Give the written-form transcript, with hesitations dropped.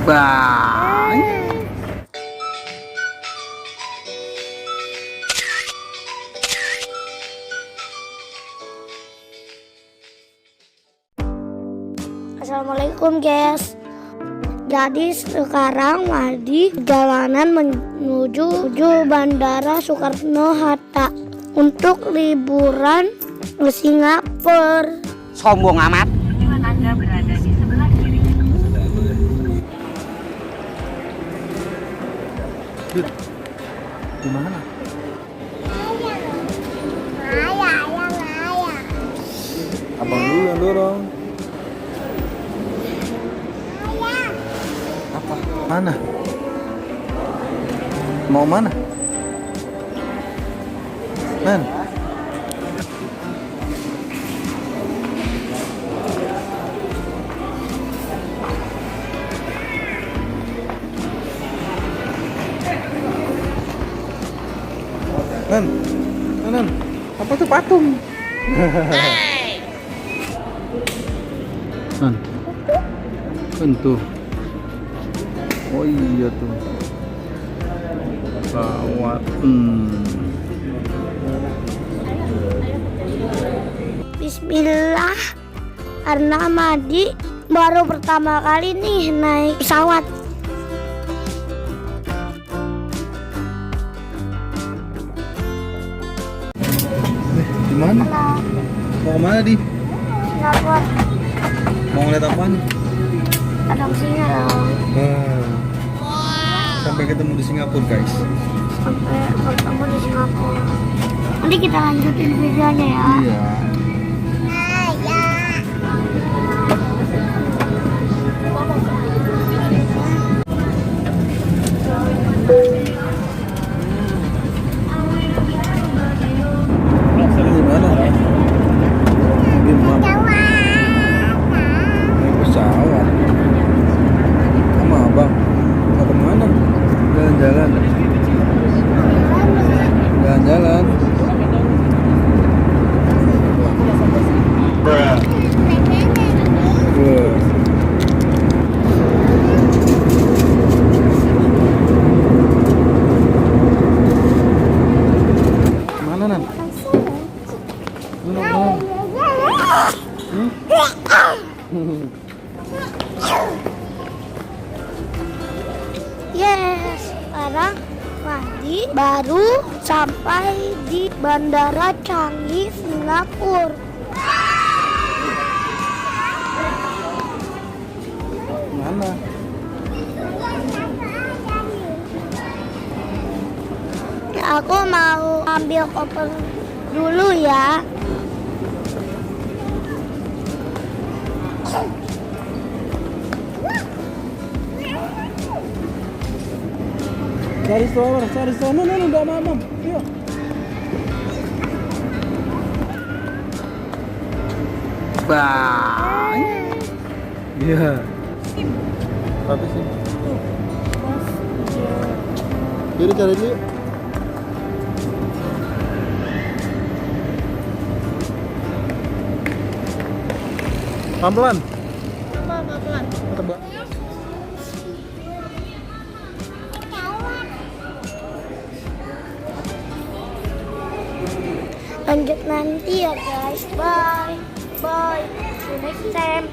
Bang. Assalamualaikum guys. Jadi sekarang Madi jalanan menuju Bandara Soekarno-Hatta untuk liburan ke Singapura. Sombong amat. Anda berada di sebelah kiri. Di mana? Abang dulu yang dorong. Apa? Mana? Mau mana? Men. Men, apa tuh patung? Men, tuh. Oh iya tuh. Gawat. Bismillah, karena Madi baru pertama kali nih naik pesawat. Di mana? Mau kemana di? Singapura. Mau ngeliat apaan? Ada singa dong. Sampai ketemu di Singapura guys. Sampai ketemu di Singapura. Nanti kita lanjutin videonya ya. Iya. Gimana? Naik pesawat. Sama abang. Mau kemana? Jalan-jalan. Jalan-jalan. Mana Nan? Yes, sekarang Madi baru sampai di Bandara Changi, Singapura. Mana? Aku mau ambil koper dulu ya. Cari stroller, udah mamam. Yuk. Bang. Iya. Apa sih? Jadi cari dulu. Pelan-pelan. Pelan-pelan. Tebak. Lanjut nanti ya guys. Bye. See you next time.